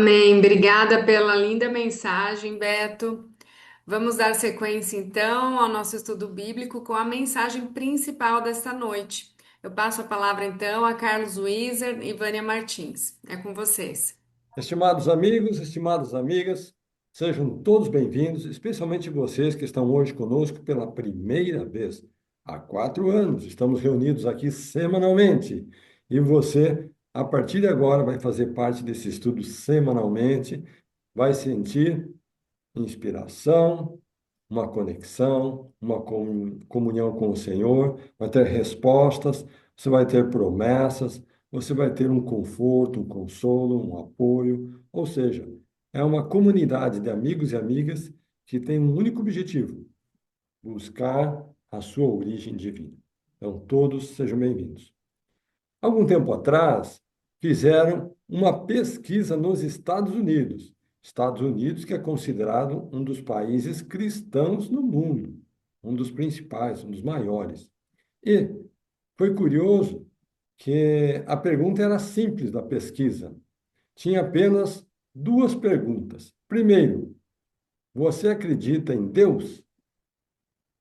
Amém. Obrigada pela linda mensagem, Beto. Vamos dar sequência então ao nosso estudo bíblico com a mensagem principal desta noite. Eu passo a palavra então a Carlos Wieser e Vânia Martins. É com vocês. Estimados amigos, estimadas amigas, sejam todos bem-vindos, especialmente vocês que estão hoje conosco pela primeira vez. Há 4 anos estamos reunidos aqui semanalmente e você, a partir de agora, vai fazer parte desse estudo semanalmente, vai sentir inspiração, uma conexão, uma comunhão com o Senhor, vai ter respostas, você vai ter promessas, você vai ter um conforto, um consolo, um apoio, ou seja, é uma comunidade de amigos e amigas que tem um único objetivo: buscar a sua origem divina. Então, todos sejam bem-vindos. Algum tempo atrás, fizeram uma pesquisa nos Estados Unidos. Estados Unidos, que é considerado um dos países cristãos no mundo, um dos principais, um dos maiores. E foi curioso que a pergunta era simples da pesquisa. Tinha apenas duas perguntas. Primeiro, você acredita em Deus?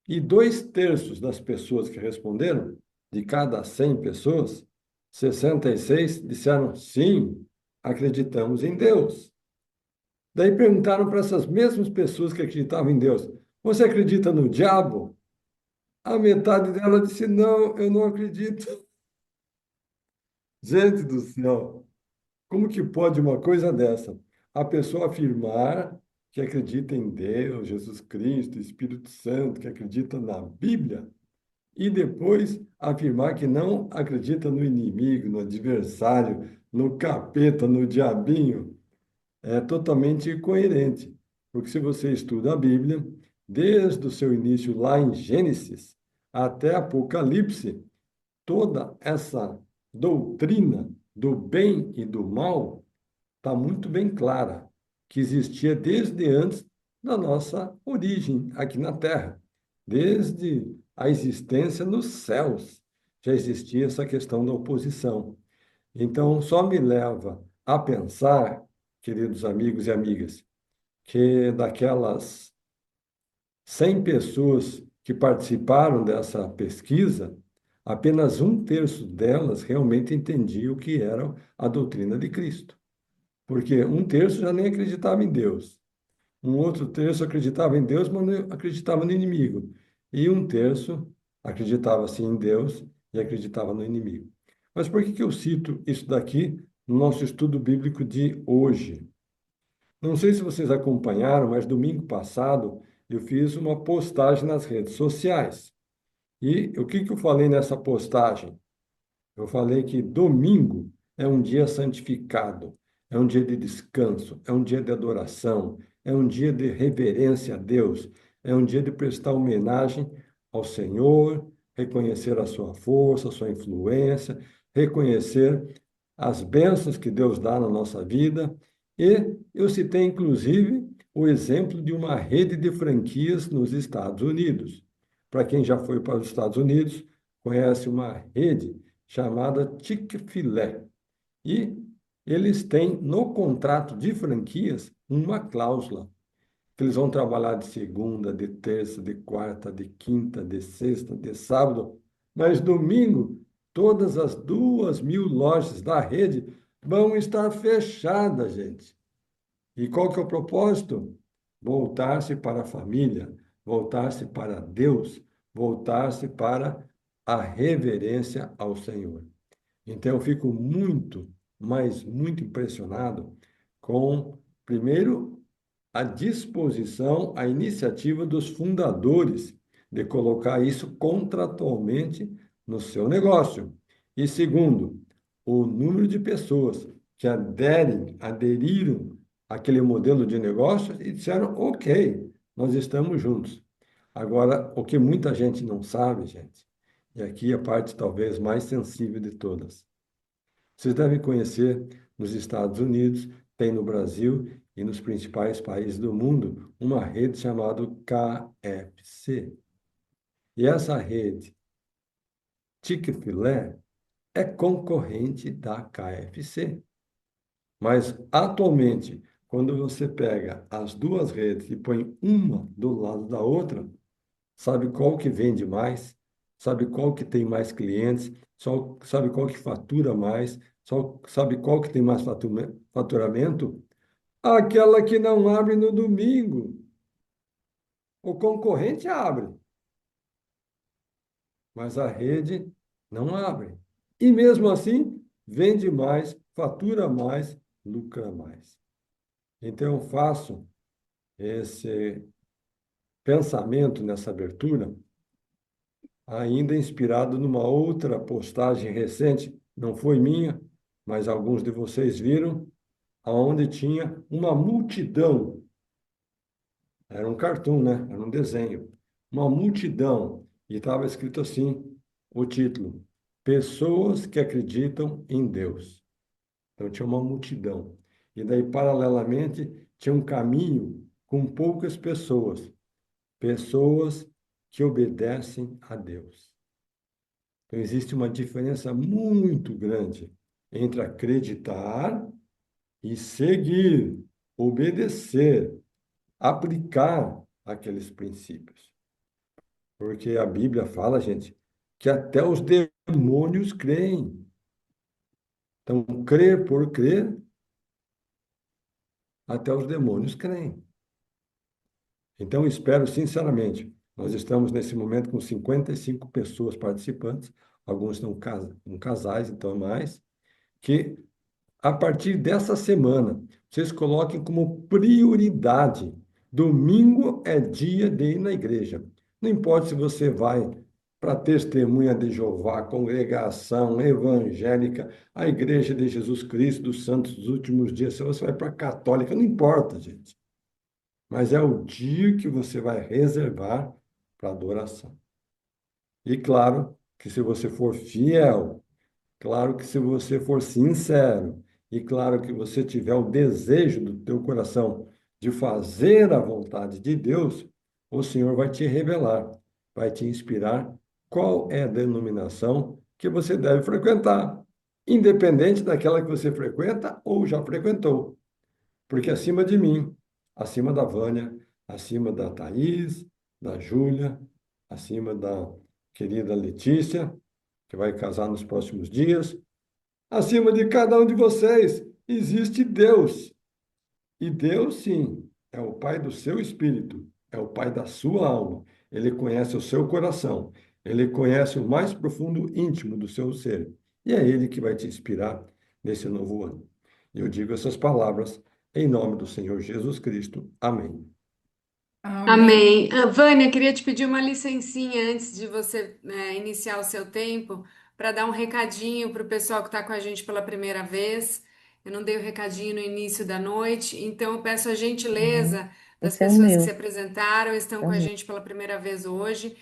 E 2/3 das pessoas que responderam, de cada 100 pessoas, 66 disseram sim, acreditamos em Deus. Daí perguntaram para essas mesmas pessoas que acreditavam em Deus: você acredita no diabo? A metade dela disse: não, eu não acredito. Gente do céu, como que pode uma coisa dessa? A pessoa afirmar que acredita em Deus, Jesus Cristo, Espírito Santo, que acredita na Bíblia, e depois afirmar que não acredita no inimigo, no adversário, no capeta, no diabinho, é totalmente incoerente. Porque se você estuda a Bíblia, desde o seu início lá em Gênesis até Apocalipse, toda essa doutrina do bem e do mal está muito bem clara, que existia desde antes da nossa origem aqui na Terra, desde a existência nos céus, já existia essa questão da oposição. Então, só me leva a pensar, queridos amigos e amigas, que daquelas 100 pessoas que participaram dessa pesquisa, apenas 1/3 delas realmente entendia o que era a doutrina de Cristo. Porque 1/3 já nem acreditava em Deus. Um outro terço acreditava em Deus, mas não acreditava no inimigo. E 1/3 acreditava sim em Deus e acreditava no inimigo. Mas por que que eu cito isso daqui no nosso estudo bíblico de hoje? Não sei se vocês acompanharam, mas domingo passado eu fiz uma postagem nas redes sociais. E o que que eu falei nessa postagem? Eu falei que domingo é um dia santificado, é um dia de descanso, é um dia de adoração, é um dia de reverência a Deus, é um dia de prestar homenagem ao Senhor, reconhecer a sua força, a sua influência, reconhecer as bênçãos que Deus dá na nossa vida. E eu citei, inclusive, o exemplo de uma rede de franquias nos Estados Unidos. Para quem já foi para os Estados Unidos, conhece uma rede chamada Chick-fil-A. E eles têm no contrato de franquias uma cláusula que eles vão trabalhar de segunda, de terça, de quarta, de quinta, de sexta, de sábado, mas domingo todas as 2.000 lojas da rede vão estar fechadas, gente. E qual que é o propósito? Voltar-se para a família, voltar-se para Deus, voltar-se para a reverência ao Senhor. Então, eu fico muito, mas muito impressionado com, primeiro, a disposição, a iniciativa dos fundadores de colocar isso contratualmente no seu negócio. E segundo, o número de pessoas que aderiram àquele modelo de negócio e disseram, ok, nós estamos juntos. Agora, o que muita gente não sabe, gente, e aqui a parte talvez mais sensível de todas. Vocês devem conhecer nos Estados Unidos, tem no Brasil e nos principais países do mundo uma rede chamada KFC. E essa rede, Chick-fil-A, é concorrente da KFC. Mas atualmente, quando você pega as duas redes e põe uma do lado da outra, sabe qual que vende mais? Sabe qual que tem mais clientes? Sabe qual que fatura mais? Sabe qual que tem mais faturamento? Aquela que não abre no domingo. O concorrente abre, mas a rede não abre. E mesmo assim, vende mais, fatura mais, lucra mais. Então, eu faço esse pensamento nessa abertura, ainda inspirado numa outra postagem recente, não foi minha, mas alguns de vocês viram, aonde tinha uma multidão, era um cartoon, né? Era um desenho, uma multidão, e estava escrito assim, o título, Pessoas que acreditam em Deus. Então tinha uma multidão. E daí, paralelamente, tinha um caminho com poucas pessoas, pessoas que obedecem a Deus. Então, existe uma diferença muito grande entre acreditar e seguir, obedecer, aplicar aqueles princípios. Porque a Bíblia fala, gente, que até os demônios creem. Então, crer por crer, até os demônios creem. Então, espero sinceramente, nós estamos nesse momento com 55 pessoas participantes, alguns estão em casais, então mais, que a partir dessa semana, vocês coloquem como prioridade. Domingo é dia de ir na igreja. Não importa se você vai para Testemunha de Jeová, congregação evangélica, a Igreja de Jesus Cristo dos Santos dos Últimos Dias, se você vai para a Católica, não importa, gente. Mas é o dia que você vai reservar para adoração. E claro que se você for fiel, claro que se você for sincero e claro que você tiver o desejo do teu coração de fazer a vontade de Deus, o Senhor vai te revelar, vai te inspirar qual é a denominação que você deve frequentar, independente daquela que você frequenta ou já frequentou. Porque acima de mim, acima da Vânia, acima da Thaís, da Júlia, acima da querida Letícia, que vai casar nos próximos dias, acima de cada um de vocês existe Deus. E Deus, sim, é o Pai do seu espírito, é o Pai da sua alma. Ele conhece o seu coração, ele conhece o mais profundo íntimo do seu ser. E é ele que vai te inspirar nesse novo ano. Eu digo essas palavras em nome do Senhor Jesus Cristo. Amém. Amém. Amém. Vânia, queria te pedir uma licencinha antes de você, iniciar o seu tempo, para dar um recadinho para o pessoal que está com a gente pela primeira vez. Eu não dei o recadinho no início da noite, então eu peço a Uhum. gentileza das Esse é o pessoas que se meu. apresentaram, estão É com o a meu. gente pela primeira vez hoje.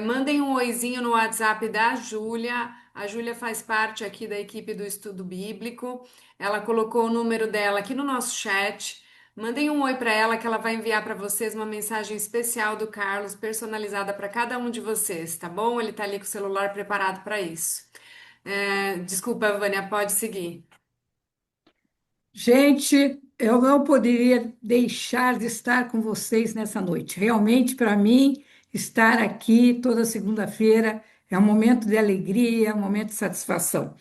Mandem um oizinho no WhatsApp da Júlia. A Júlia faz parte aqui da equipe do Estudo Bíblico. Ela colocou o número dela aqui no nosso chat. Mandem um oi para ela que ela vai enviar para vocês uma mensagem especial do Carlos, personalizada para cada um de vocês, tá bom? Ele tá ali com o celular preparado para isso. Desculpa, Vânia, pode seguir. Gente, eu não poderia deixar de estar com vocês nessa noite. Realmente, para mim, estar aqui toda segunda-feira é um momento de alegria, é um momento de satisfação.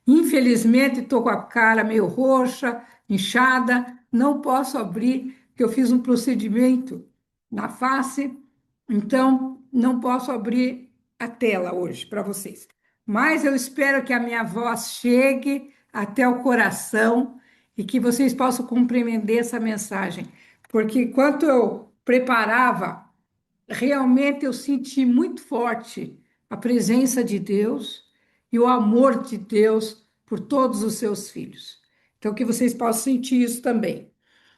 Infelizmente, estou com a cara meio roxa, inchada, não posso abrir, porque eu fiz um procedimento na face, então não posso abrir a tela hoje para vocês. Mas eu espero que a minha voz chegue até o coração e que vocês possam compreender essa mensagem, porque enquanto eu preparava, realmente eu senti muito forte a presença de Deus e o amor de Deus por todos os seus filhos. Então, que vocês possam sentir isso também.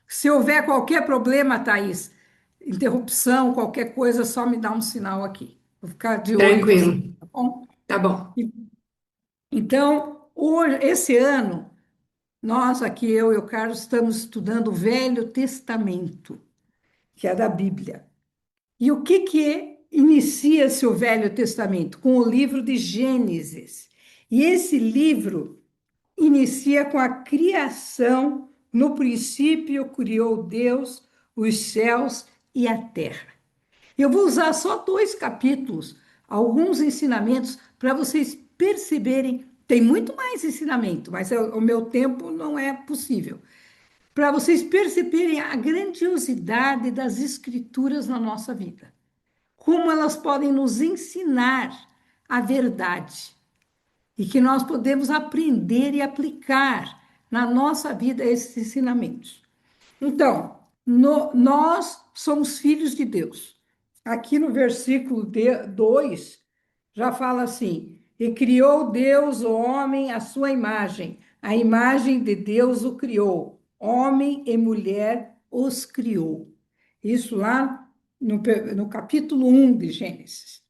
Se houver qualquer problema, Thaís, interrupção, qualquer coisa, só me dá um sinal aqui. Vou ficar de olho em Tranquilo. você, tá bom? Tá bom. Então, hoje, esse ano, nós aqui, eu e o Carlos, estamos estudando o Velho Testamento, que é da Bíblia. E o que que inicia-se o Velho Testamento? Com o livro de Gênesis. E esse livro inicia com a criação. No princípio criou Deus os céus e a terra. Eu vou usar só 2 capítulos, alguns ensinamentos, para vocês perceberem. Tem muito mais ensinamento, mas o meu tempo não é possível. Para vocês perceberem a grandiosidade das escrituras na nossa vida. Como elas podem nos ensinar a verdade e que nós podemos aprender e aplicar na nossa vida esses ensinamentos. Então, nós somos filhos de Deus. Aqui no versículo 2, já fala assim: e criou Deus o homem à sua imagem, a imagem de Deus o criou, homem e mulher os criou. Isso lá no capítulo 1 de Gênesis.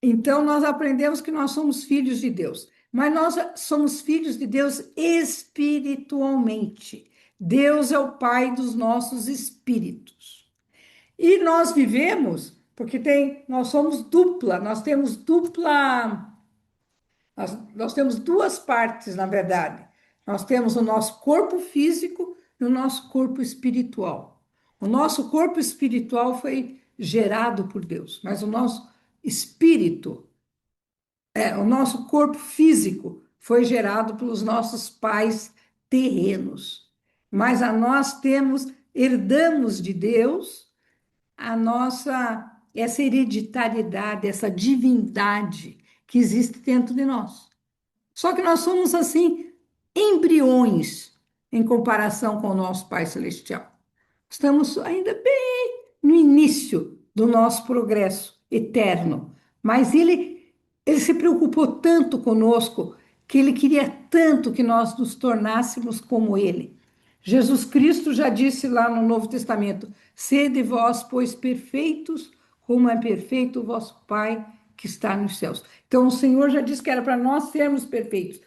Então, nós aprendemos que nós somos filhos de Deus, mas nós somos filhos de Deus espiritualmente. Deus é o Pai dos nossos espíritos. E nós vivemos, porque nós somos dupla, nós temos 2 partes, na verdade. Nós temos o nosso corpo físico e o nosso corpo espiritual. O nosso corpo espiritual foi gerado por Deus, mas o nosso espírito, o nosso corpo físico foi gerado pelos nossos pais terrenos. Mas herdamos de Deus essa hereditariedade, essa divindade que existe dentro de nós. Só que nós somos assim embriões em comparação com o nosso Pai Celestial. Estamos ainda bem no início do nosso progresso eterno, mas ele se preocupou tanto conosco que ele queria tanto que nós nos tornássemos como ele. Jesus Cristo já disse lá no Novo Testamento: sede vós, pois, perfeitos, como é perfeito o vosso Pai que está nos céus. Então, o Senhor já disse que era para nós sermos perfeitos.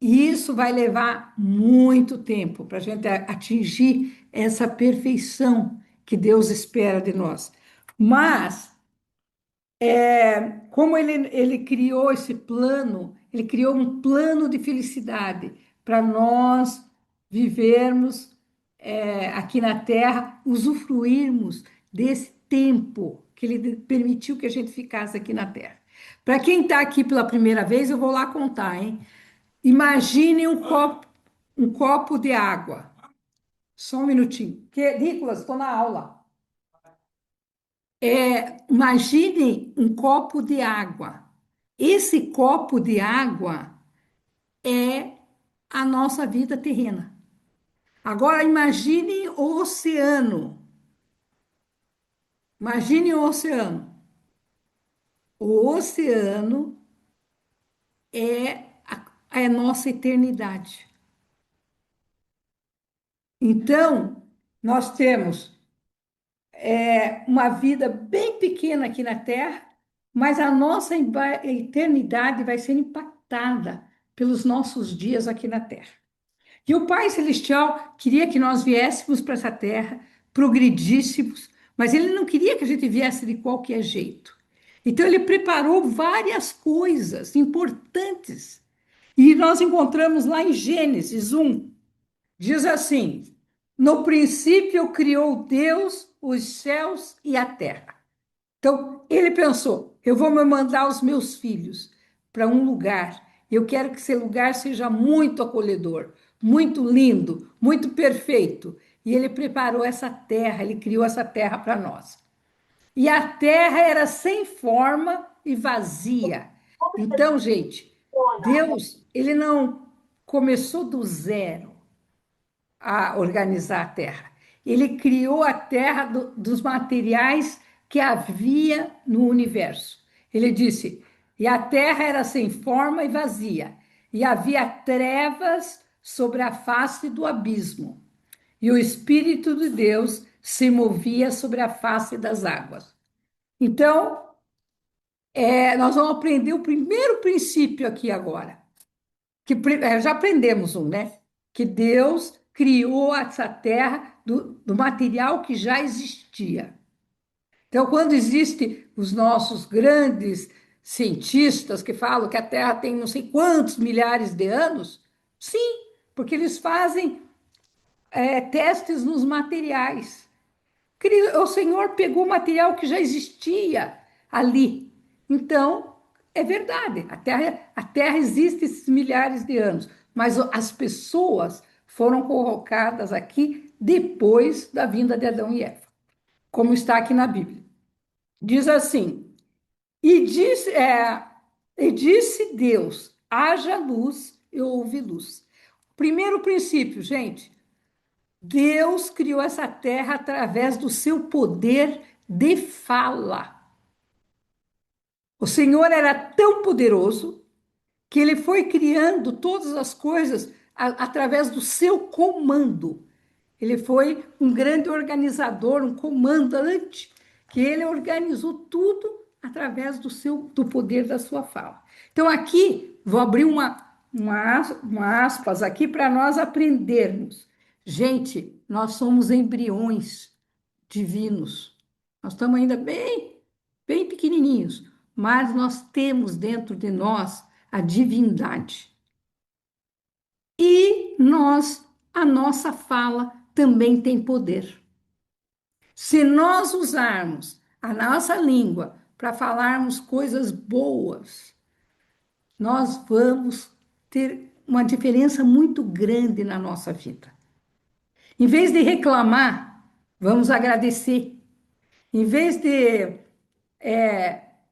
E isso vai levar muito tempo para a gente atingir essa perfeição que Deus espera de nós. Mas, como ele criou esse plano, ele criou um plano de felicidade para nós vivermos aqui na Terra, usufruirmos desse tempo que ele permitiu que a gente ficasse aqui na Terra. Para quem está aqui pela primeira vez, eu vou lá contar, hein? Imagine um copo de água. Só um minutinho. Nicolas, estou na aula. Imagine um copo de água. Esse copo de água é a nossa vida terrena. Agora imagine o oceano. Imagine o oceano. O oceano é a nossa eternidade. Então, nós temos uma vida bem pequena aqui na Terra, mas a nossa eternidade vai ser impactada pelos nossos dias aqui na Terra. E o Pai Celestial queria que nós viéssemos para essa Terra, progredíssemos, mas Ele não queria que a gente viesse de qualquer jeito. Então, Ele preparou várias coisas importantes. E nós encontramos lá em Gênesis 1, diz assim: no princípio criou Deus os céus e a terra. Então, ele pensou: eu vou me mandar os meus filhos para um lugar. Eu quero que esse lugar seja muito acolhedor, muito lindo, muito perfeito. E ele preparou essa terra, ele criou essa terra para nós. E a terra era sem forma e vazia. Então, gente, Deus, ele não começou do zero a organizar a terra. Ele criou a terra dos materiais que havia no universo. Ele disse: e a terra era sem forma e vazia, e havia trevas sobre a face do abismo, e o Espírito de Deus se movia sobre a face das águas. Então, nós vamos aprender o primeiro princípio aqui agora. Já aprendemos um, né? Que Deus criou essa terra do material que já existia. Então, quando existem os nossos grandes cientistas que falam que a Terra tem não sei quantos milhares de anos? Sim, porque eles fazem testes nos materiais. O Senhor pegou material que já existia ali. Então, é verdade, a terra existe esses milhares de anos, mas as pessoas foram colocadas aqui depois da vinda de Adão e Eva, como está aqui na Bíblia. Diz assim: e disse Deus, haja luz e houve luz. Primeiro princípio, gente, Deus criou essa terra através do seu poder de fala. O Senhor era tão poderoso que ele foi criando todas as coisas através do seu comando. Ele foi um grande organizador, um comandante, que ele organizou tudo através do poder da sua fala. Então, aqui, vou abrir uma aspas aqui para nós aprendermos. Gente, nós somos embriões divinos. Nós estamos ainda bem, bem pequenininhos, mas nós temos dentro de nós a divindade. E a nossa fala também tem poder. Se nós usarmos a nossa língua para falarmos coisas boas, nós vamos ter uma diferença muito grande na nossa vida. Em vez de reclamar, vamos agradecer. Em vez de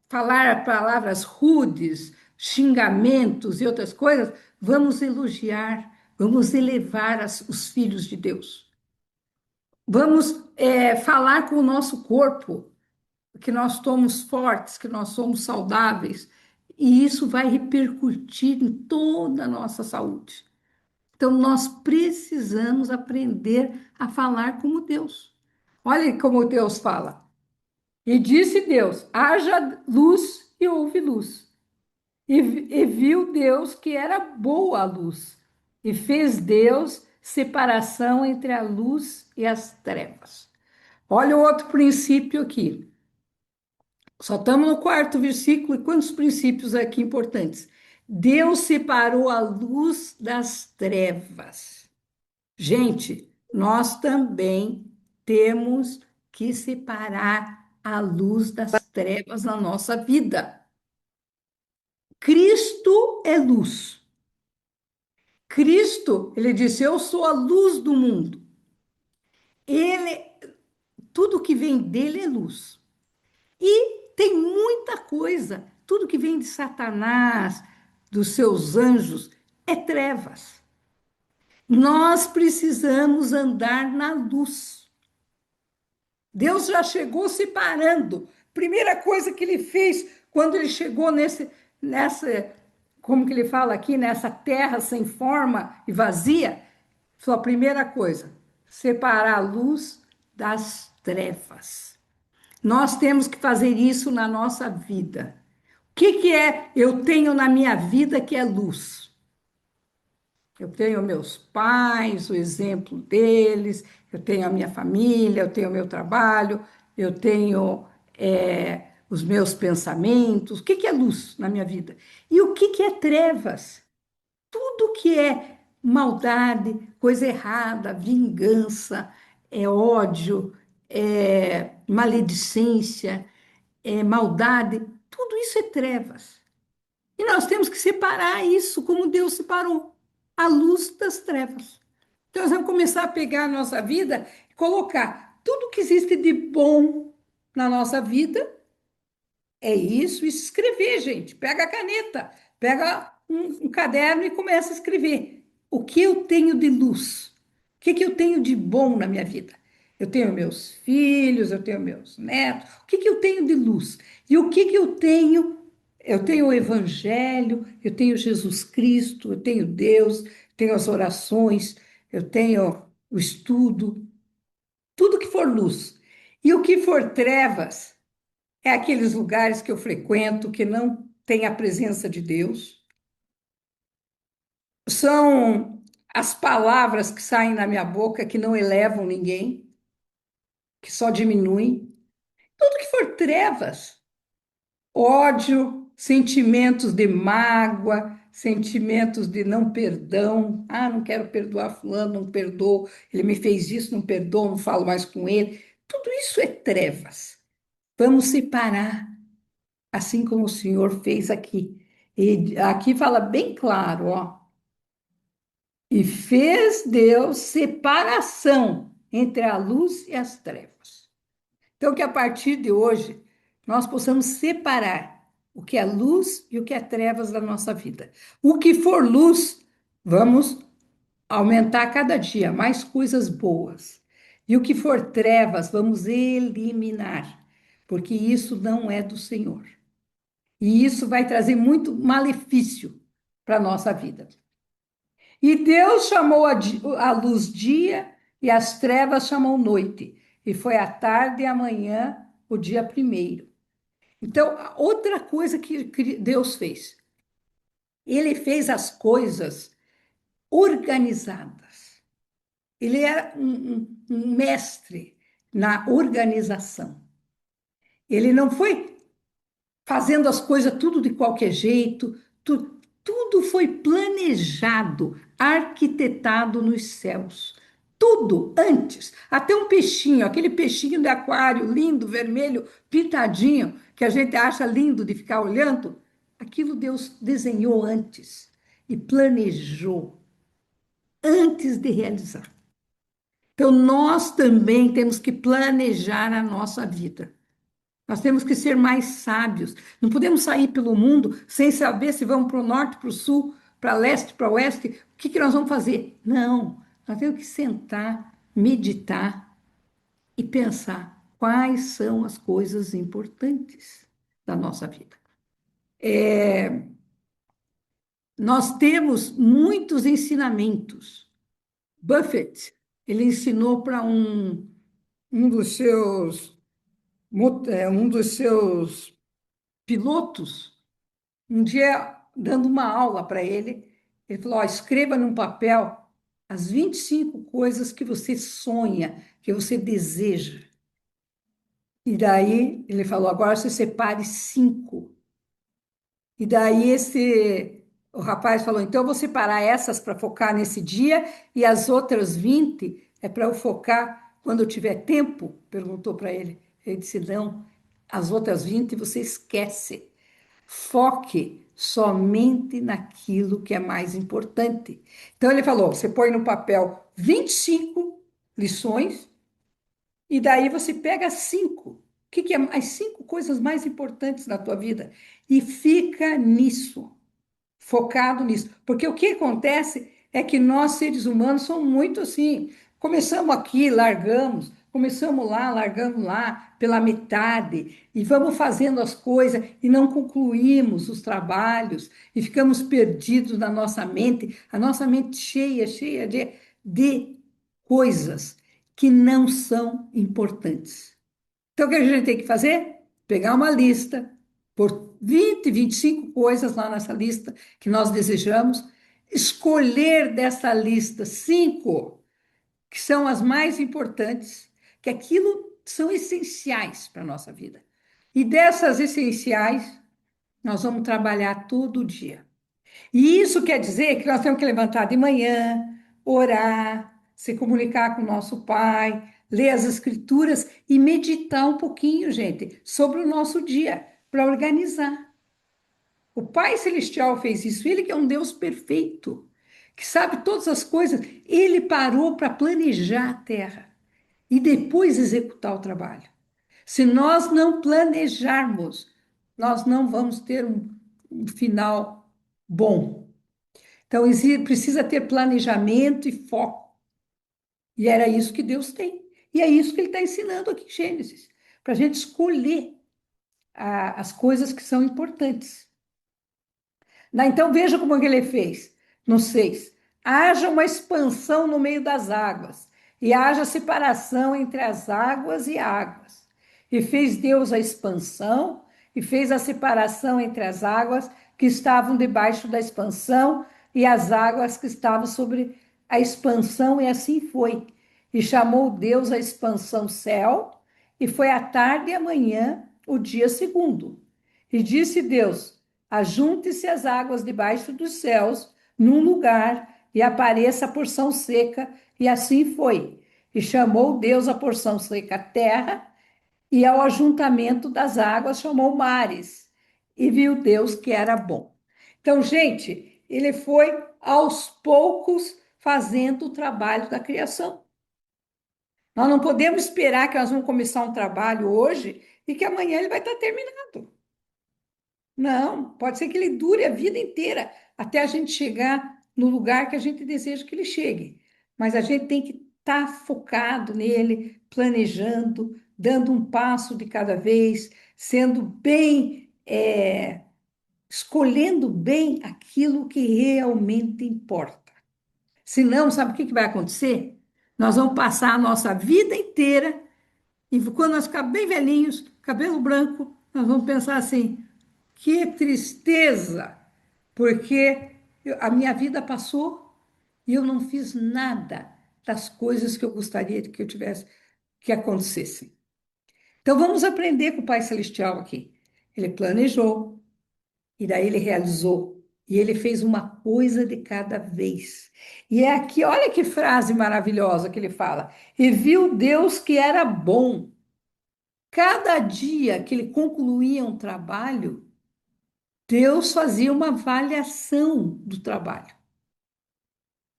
falar palavras rudes, xingamentos e outras coisas, vamos elogiar, vamos elevar os filhos de Deus. Vamos falar com o nosso corpo, que nós somos fortes, que nós somos saudáveis, e isso vai repercutir em toda a nossa saúde. Então, nós precisamos aprender a falar como Deus. Olha como Deus fala. E disse Deus: haja luz e houve luz. E viu Deus que era boa a luz. E fez Deus separação entre a luz e as trevas. Olha o outro princípio aqui. Só estamos no quarto versículo, e quantos princípios aqui importantes? Deus separou a luz das trevas. Gente, nós também temos que separar a luz das trevas na nossa vida. Cristo é luz. Cristo, ele disse: eu sou a luz do mundo. Ele, tudo que vem dele é luz. E tem muita coisa, tudo que vem de Satanás, dos seus anjos, é trevas. Nós precisamos andar na luz. Deus já chegou separando. Primeira coisa que ele fez quando ele chegou nessa, como que ele fala aqui, nessa terra sem forma e vazia, foi a primeira coisa, separar a luz das trevas. Nós temos que fazer isso na nossa vida. O que é eu tenho na minha vida que é luz? Eu tenho meus pais, o exemplo deles, eu tenho a minha família, eu tenho o meu trabalho, eu tenho os meus pensamentos. O que é luz na minha vida? E o que é trevas? Tudo que é maldade, coisa errada, vingança, ódio, maledicência, maldade, tudo isso é trevas. E nós temos que separar isso como Deus separou, a luz das trevas. Então, nós vamos começar a pegar a nossa vida e colocar tudo que existe de bom na nossa vida. É isso, e escrever, gente. Pega a caneta, pega um caderno e começa a escrever. O que eu tenho de luz? O que eu tenho de bom na minha vida? Eu tenho meus filhos, eu tenho meus netos. O que eu tenho de luz? E o que eu tenho? Eu tenho o Evangelho, eu tenho Jesus Cristo, eu tenho Deus, tenho as orações, eu tenho o estudo, tudo que for luz. E o que for trevas, é aqueles lugares que eu frequento que não tem a presença de Deus. São as palavras que saem na minha boca que não elevam ninguém, que só diminuem. Tudo que for trevas, ódio, sentimentos de mágoa, sentimentos de não perdão. Ah, não quero perdoar fulano, não perdoo, ele me fez isso, não perdoo, não falo mais com ele. Tudo isso é trevas. Vamos separar, assim como o Senhor fez aqui. E aqui fala bem claro, ó. E fez Deus separação entre a luz e as trevas. Então, que a partir de hoje nós possamos separar o que é luz e o que é trevas da nossa vida. O que for luz, vamos aumentar cada dia mais coisas boas. E o que for trevas, vamos eliminar, porque isso não é do Senhor. E isso vai trazer muito malefício para a nossa vida. E Deus chamou a luz dia e as trevas chamou noite. E foi a tarde e a manhã o dia primeiro. Então, outra coisa que Deus fez, ele fez as coisas organizadas. Ele era um mestre na organização. Ele não foi fazendo as coisas tudo de qualquer jeito, tudo foi planejado, arquitetado nos céus. Tudo antes, até um peixinho, aquele peixinho de aquário lindo, vermelho, pintadinho, que a gente acha lindo de ficar olhando, aquilo Deus desenhou antes e planejou antes de realizar. Então, nós também temos que planejar a nossa vida. Nós temos que ser mais sábios. Não podemos sair pelo mundo sem saber se vamos para o norte, para o sul, para leste, para oeste. O que que nós vamos fazer? Não. Nós temos que sentar, meditar e pensar quais são as coisas importantes da nossa vida. Nós temos muitos ensinamentos. Buffett, ele ensinou para um dos seus, um dos seus pilotos, um dia, dando uma aula para ele, ele falou: ó, escreva num papel as 25 coisas que você sonha, que você deseja. E daí ele falou: agora você separe 5. E daí o rapaz falou: então eu vou separar essas para focar nesse dia e as outras 20 é para eu focar quando eu tiver tempo? Perguntou para ele. Ele disse: não, as outras 20 você esquece. Foque somente naquilo que é mais importante. Então ele falou: você põe no papel 25 lições e daí você pega 5. O que é as 5 coisas mais importantes na tua vida? E fica nisso, focado nisso. Porque o que acontece é que nós, seres humanos, somos muito assim. Começamos aqui, largamos, começamos lá, largamos lá, pela metade, e vamos fazendo as coisas e não concluímos os trabalhos, e ficamos perdidos na nossa mente, a nossa mente cheia, cheia de coisas que não são importantes. Então, o que a gente tem que fazer? Pegar uma lista, por 20, 25 coisas lá nessa lista que nós desejamos, escolher dessa lista 5 que são as mais importantes, que aquilo são essenciais para a nossa vida. E dessas essenciais, nós vamos trabalhar todo dia. E isso quer dizer que nós temos que levantar de manhã, orar, se comunicar com o nosso Pai, ler as Escrituras e meditar um pouquinho, gente, sobre o nosso dia, para organizar. O Pai Celestial fez isso, ele que é um Deus perfeito, que sabe todas as coisas, ele parou para planejar a terra e depois executar o trabalho. Se nós não planejarmos, nós não vamos ter um final bom. Então, precisa ter planejamento e foco. E era isso que Deus tem. E é isso que ele está ensinando aqui em Gênesis, para a gente escolher as coisas que são importantes. Então, veja como ele fez. No 6. Haja uma expansão no meio das águas, e haja separação entre as águas e águas. E fez Deus a expansão, e fez a separação entre as águas que estavam debaixo da expansão e as águas que estavam sobre a expansão, e assim foi. E chamou Deus a expansão céu, e foi a tarde e a manhã o dia segundo. E disse Deus: ajunte-se as águas debaixo dos céus num lugar e apareça a porção seca, e assim foi. E chamou Deus a porção seca terra, e ao ajuntamento das águas chamou mares, e viu Deus que era bom. Então, gente, ele foi aos poucos fazendo o trabalho da criação. Nós não podemos esperar que nós vamos começar um trabalho hoje e que amanhã ele vai estar terminado. Não, pode ser que ele dure a vida inteira até a gente chegar no lugar que a gente deseja que ele chegue. Mas a gente tem que estar focado nele, planejando, dando um passo de cada vez, sendo bem, escolhendo bem aquilo que realmente importa. Senão, sabe o que vai acontecer? Nós vamos passar a nossa vida inteira e quando nós ficar bem velhinhos, cabelo branco, nós vamos pensar assim: que tristeza, porque a minha vida passou e eu não fiz nada das coisas que eu gostaria que eu tivesse que acontecessem. Então vamos aprender com o Pai Celestial aqui. Ele planejou e daí ele realizou. E ele fez uma coisa de cada vez. E é aqui, olha que frase maravilhosa que ele fala. E viu Deus que era bom. Cada dia que ele concluía um trabalho, Deus fazia uma avaliação do trabalho.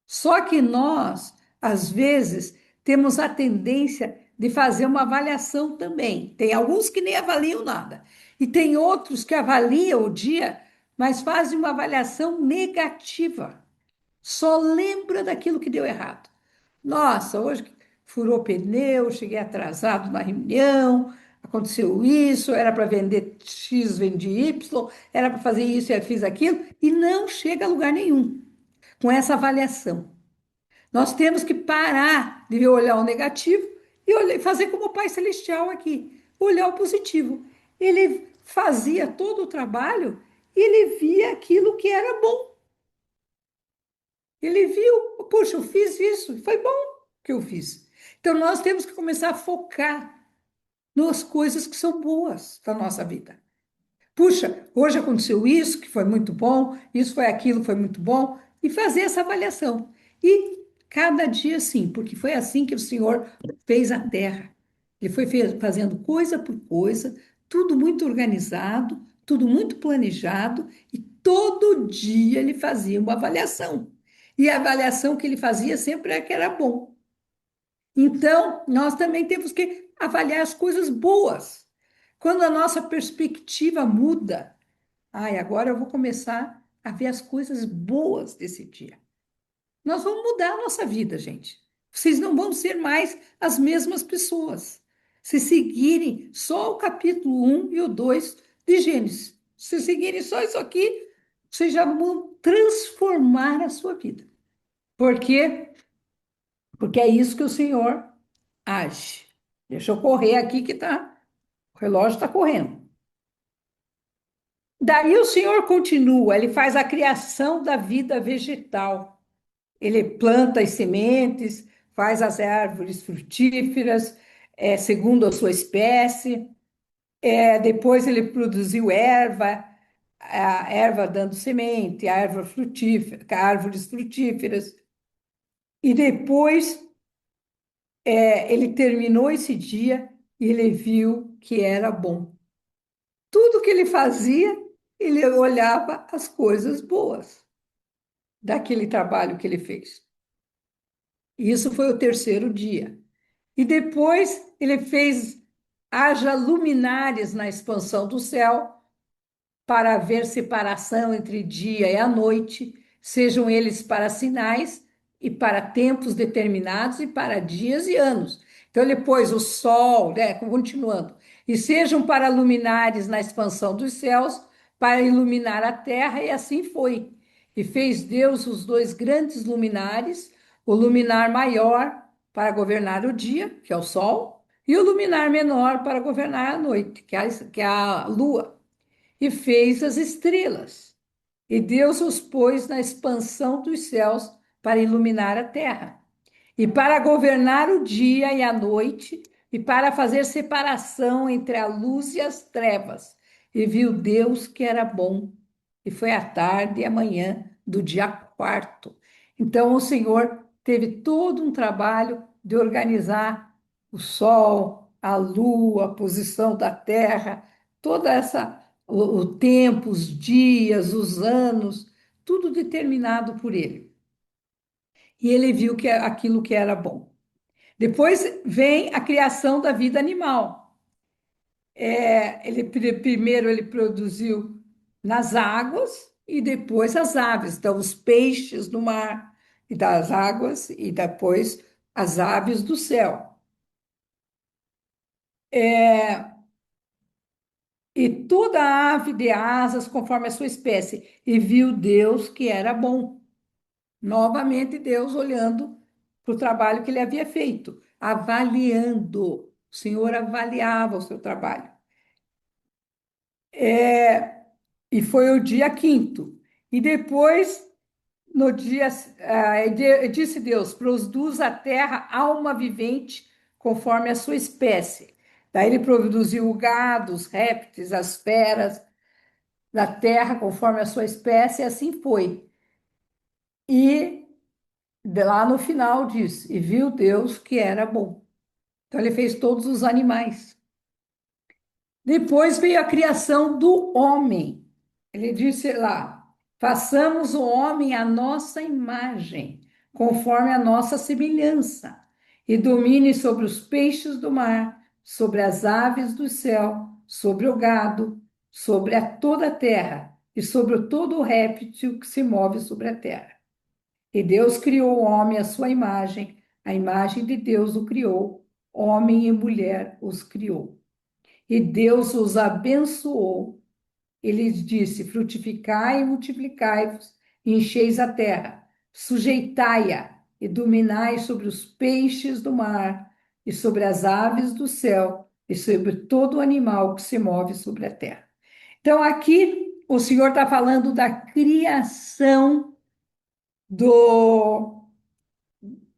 Só que nós, às vezes, temos a tendência de fazer uma avaliação também. Tem alguns que nem avaliam nada, e tem outros que avaliam o dia, mas fazem uma avaliação negativa. Só lembra daquilo que deu errado. Nossa, hoje furou pneu, cheguei atrasado na reunião, aconteceu isso, era para vender X, vendi Y, era para fazer isso e fiz aquilo, e não chega a lugar nenhum com essa avaliação. Nós temos que parar de olhar o negativo e fazer como o Pai Celestial aqui, olhar o positivo. Ele fazia todo o trabalho e ele via aquilo que era bom. Ele viu, puxa, eu fiz isso, foi bom que eu fiz. Então nós temos que começar a focar nas coisas que são boas da nossa vida. Puxa, hoje aconteceu isso, que foi muito bom, isso foi aquilo, foi muito bom, e fazer essa avaliação. E cada dia sim, porque foi assim que o Senhor fez a terra. Ele foi fazendo coisa por coisa, tudo muito organizado, tudo muito planejado, e todo dia ele fazia uma avaliação. E a avaliação que ele fazia sempre é que era bom. Então, nós também temos que avaliar as coisas boas. Quando a nossa perspectiva muda, ai, agora eu vou começar a ver as coisas boas desse dia. Nós vamos mudar a nossa vida, gente. Vocês não vão ser mais as mesmas pessoas. Se seguirem só o capítulo 1 e o 2 de Gênesis, se seguirem só isso aqui, vocês já vão transformar a sua vida. Por quê? Porque é isso que o Senhor age. Deixa eu correr aqui que tá, o relógio está correndo. Daí o Senhor continua, ele faz a criação da vida vegetal. Ele planta as sementes, faz as árvores frutíferas, segundo a sua espécie. Depois ele produziu erva, a erva dando semente, a erva frutífera, árvores frutíferas. E depois ele terminou esse dia e ele viu que era bom. Tudo que ele fazia, ele olhava as coisas boas daquele trabalho que ele fez. E isso foi o terceiro dia. E depois ele fez haja luminares na expansão do céu para haver separação entre dia e a noite, sejam eles para sinais e para tempos determinados e para dias e anos. Então ele pôs o sol, né, continuando, e sejam para luminares na expansão dos céus, para iluminar a terra, e assim foi. E fez Deus os dois grandes luminares, o luminar maior para governar o dia, que é o sol, e o luminar menor para governar a noite, que é a lua. E fez as estrelas. E Deus os pôs na expansão dos céus para iluminar a terra, e para governar o dia e a noite, e para fazer separação entre a luz e as trevas. E viu Deus que era bom. e foi a tarde e a manhã do dia quarto. Então, o Senhor teve todo um trabalho de organizar o sol, a lua, a posição da terra, toda essa o tempo, os dias, os anos, tudo determinado por ele. E ele viu que aquilo que era bom. Depois vem a criação da vida animal. Primeiro ele produziu nas águas e depois as aves, então os peixes do mar e das águas e depois as aves do céu. E toda ave de asas conforme a sua espécie. E viu Deus que era bom. Novamente Deus olhando para o trabalho que ele havia feito, avaliando. O Senhor avaliava o seu trabalho. E foi o dia quinto. E depois, no dia, disse Deus: produz a terra alma vivente conforme a sua espécie. Daí ele produziu o gado, os répteis, as feras da terra conforme a sua espécie, e assim foi. E lá no final diz: e viu Deus que era bom. Então ele fez todos os animais. Depois veio a criação do homem. Ele disse lá: façamos o homem à nossa imagem, conforme a nossa semelhança, e domine sobre os peixes do mar, sobre as aves do céu, sobre o gado, sobre toda a terra, e sobre todo o réptil que se move sobre a terra. E Deus criou o homem à sua imagem, a imagem de Deus o criou, homem e mulher os criou. E Deus os abençoou. Ele disse: frutificai e multiplicai-vos, e encheis a terra, sujeitai-a e dominai sobre os peixes do mar, e sobre as aves do céu, e sobre todo animal que se move sobre a terra. Então, aqui o Senhor está falando da criação do.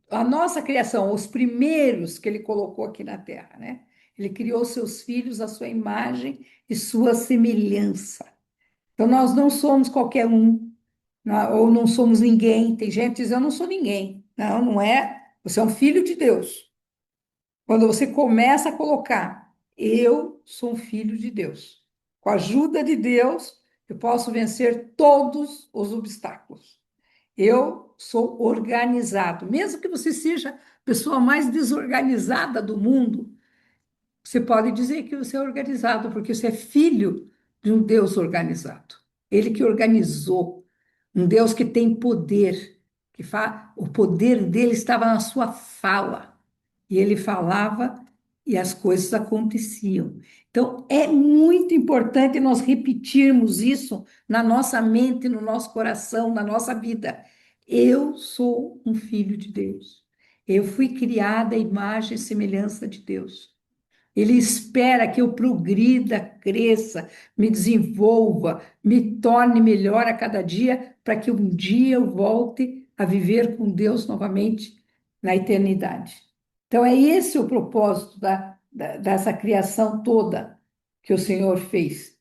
A nossa criação, os primeiros que ele colocou aqui na terra, né? Ele criou seus filhos à sua imagem e sua semelhança. Então, nós não somos qualquer um, ou não somos ninguém. Tem gente que diz: eu não sou ninguém. Não, não é. Você é um filho de Deus. Quando você começa a colocar: eu sou um filho de Deus. Com a ajuda de Deus, eu posso vencer todos os obstáculos. Eu sou organizado. Mesmo que você seja a pessoa mais desorganizada do mundo, você pode dizer que você é organizado, porque você é filho de um Deus organizado. Ele que organizou, um Deus que tem poder, o poder dele estava na sua fala. E ele falava e as coisas aconteciam. Então, é muito importante nós repetirmos isso na nossa mente, no nosso coração, na nossa vida. Eu sou um filho de Deus. Eu fui criada à imagem e semelhança de Deus. Ele espera que eu progrida, cresça, me desenvolva, me torne melhor a cada dia, para que um dia eu volte a viver com Deus novamente na eternidade. Então, é esse o propósito dessa criação toda que o Senhor fez.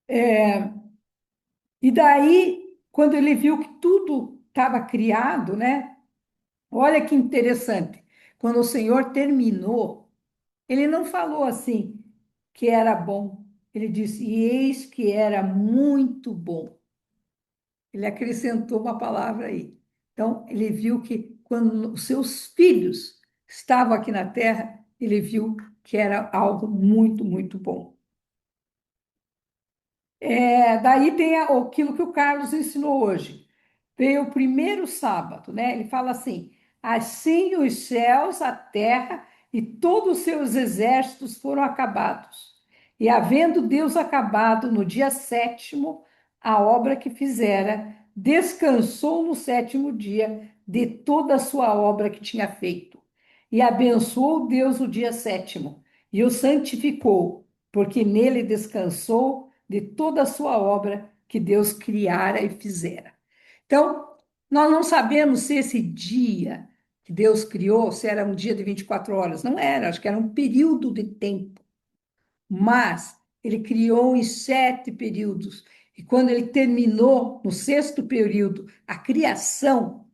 E daí, quando ele viu que tudo estava criado, né? Olha que interessante. Quando o Senhor terminou, ele não falou assim que era bom. Ele disse: e eis que era muito bom. Ele acrescentou uma palavra aí. Então, ele viu que quando os seus filhos estavam aqui na terra, ele viu que era algo muito, muito bom. Daí tem aquilo que o Carlos ensinou hoje. Veio o primeiro sábado, né? Ele fala assim: assim os céus, a terra e todos os seus exércitos foram acabados. E havendo Deus acabado no dia sétimo a obra que fizera, descansou no sétimo dia de toda a sua obra que tinha feito. E abençoou Deus o dia sétimo e o santificou, porque nele descansou de toda a sua obra que Deus criara e fizera. Então, nós não sabemos se esse dia que Deus criou, se era um dia de 24 horas. Não era, acho que era um período de tempo. Mas ele criou em 7 períodos. E quando ele terminou, no sexto período, a criação,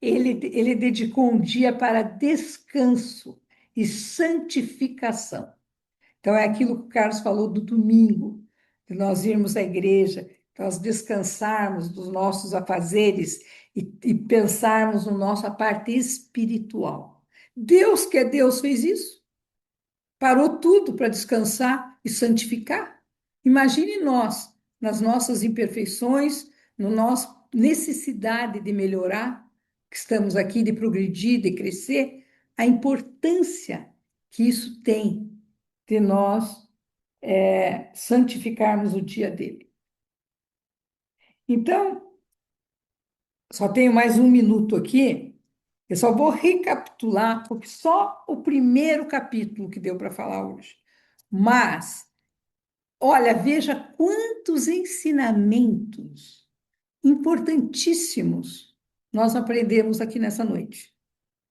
ele dedicou um dia para descanso e santificação. Então, é aquilo que o Carlos falou do domingo, de nós irmos à igreja, nós descansarmos dos nossos afazeres e pensarmos na nossa parte espiritual. Deus, que é Deus, fez isso. Parou tudo para descansar e santificar. Imagine nós, nas nossas imperfeições, na nossa necessidade de melhorar, que estamos aqui, de progredir, de crescer, a importância que isso tem de nós santificarmos o dia dele. Então, só tenho mais um minuto aqui, eu só vou recapitular, porque só o primeiro capítulo que deu para falar hoje. Mas, olha, veja quantos ensinamentos importantíssimos nós aprendemos aqui nessa noite.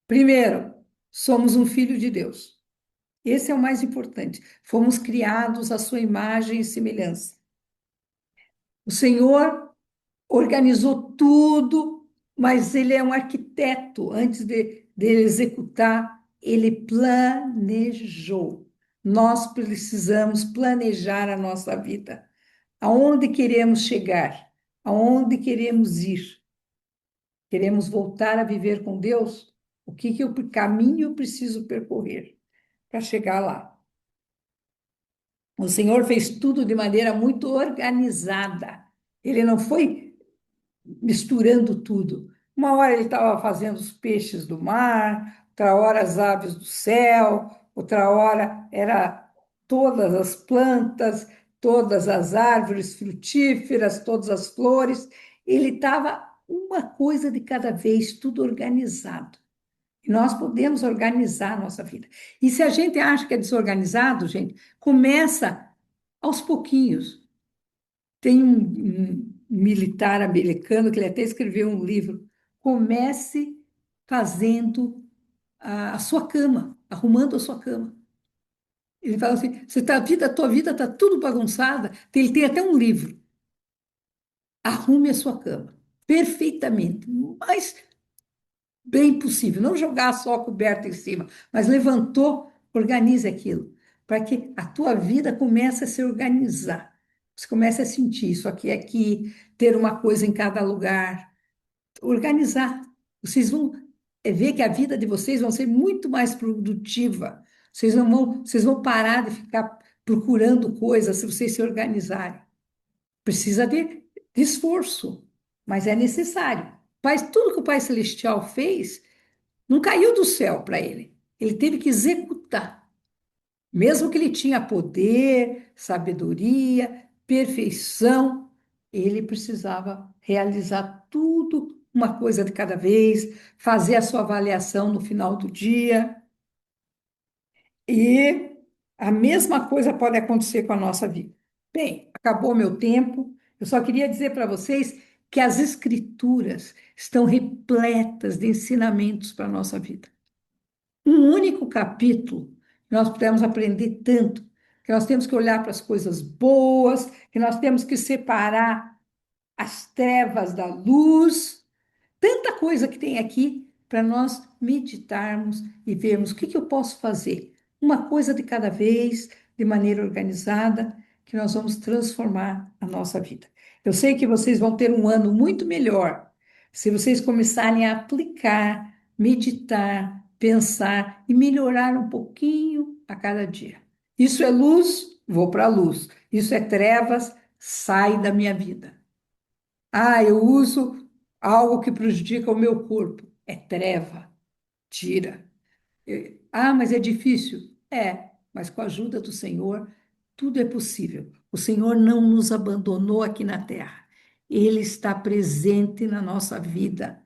Primeiro, somos um filho de Deus. Esse é o mais importante. Fomos criados à sua imagem e semelhança. O Senhor organizou tudo, mas ele é um arquiteto. Antes de executar, ele planejou. Nós precisamos planejar a nossa vida. Aonde queremos chegar? Aonde queremos ir? Queremos voltar a viver com Deus? O que caminho eu preciso percorrer para chegar lá? O Senhor fez tudo de maneira muito organizada. Ele não foi misturando tudo. Uma hora ele estava fazendo os peixes do mar, outra hora as aves do céu, outra hora era todas as plantas, todas as árvores frutíferas, todas as flores. Ele estava uma coisa de cada vez, tudo organizado. E nós podemos organizar a nossa vida. E se a gente acha que é desorganizado, gente, começa aos pouquinhos. Tem um militar americano que ele até escreveu um livro. Comece fazendo a sua cama, arrumando a sua cama. Ele fala assim: você tá, a tua vida está tudo bagunçada. Ele tem até um livro. Arrume a sua cama perfeitamente, mas bem possível. Não jogar só a coberta em cima, mas levantou, organize aquilo, para que a tua vida comece a se organizar. Você comece a sentir isso aqui, aqui, ter uma coisa em cada lugar, organizar. Vocês vão ver que a vida de vocês vai ser muito mais produtiva. Vocês vão parar de ficar procurando coisas se vocês se organizarem. Precisa de esforço, mas é necessário. Tudo que o Pai Celestial fez não caiu do céu para ele. Ele teve que executar. Mesmo que ele tinha poder, sabedoria, perfeição, ele precisava realizar tudo, uma coisa de cada vez, fazer a sua avaliação no final do dia. E a mesma coisa pode acontecer com a nossa vida. Bem, acabou meu tempo. Eu só queria dizer para vocês que as Escrituras estão repletas de ensinamentos para a nossa vida. Um único capítulo, nós podemos aprender tanto, que nós temos que olhar para as coisas boas, que nós temos que separar as trevas da luz, tanta coisa que tem aqui para nós meditarmos e vermos o que eu posso fazer. Uma coisa de cada vez, de maneira organizada, que nós vamos transformar a nossa vida. Eu sei que vocês vão ter um ano muito melhor se vocês começarem a aplicar, meditar, pensar e melhorar um pouquinho a cada dia. Isso é luz, vou para a luz. Isso é trevas, sai da minha vida. Ah, eu uso algo que prejudica o meu corpo. É treva, tira. Ah, mas é difícil. É, mas com a ajuda do Senhor, tudo é possível. O Senhor não nos abandonou aqui na terra. Ele está presente na nossa vida.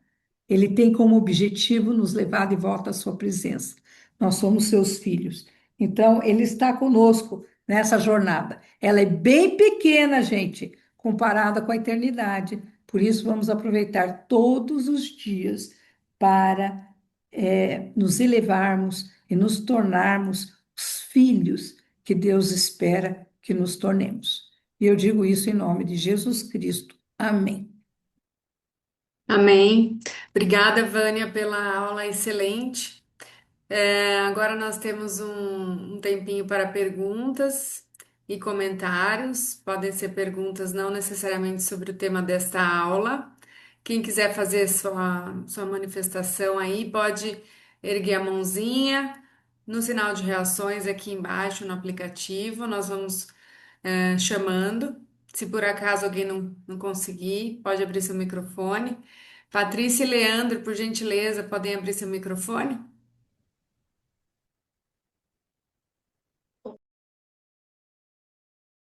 Ele tem como objetivo nos levar de volta à sua presença. Nós somos seus filhos. Então, ele está conosco nessa jornada. Ela é bem pequena, gente, comparada com a eternidade. Por isso, vamos aproveitar todos os dias para nos elevarmos e nos tornarmos os filhos que Deus espera que nos tornemos. E eu digo isso em nome de Jesus Cristo. Amém. Amém. Obrigada, Vânia, pela aula excelente. Agora nós temos um tempinho para perguntas e comentários. Podem ser perguntas não necessariamente sobre o tema desta aula. Quem quiser fazer sua manifestação aí, pode erguer a mãozinha no sinal de reações aqui embaixo no aplicativo. Nós vamos, chamando. Se por acaso alguém não conseguir, pode abrir seu microfone. Patrícia e Leandro, por gentileza, podem abrir seu microfone?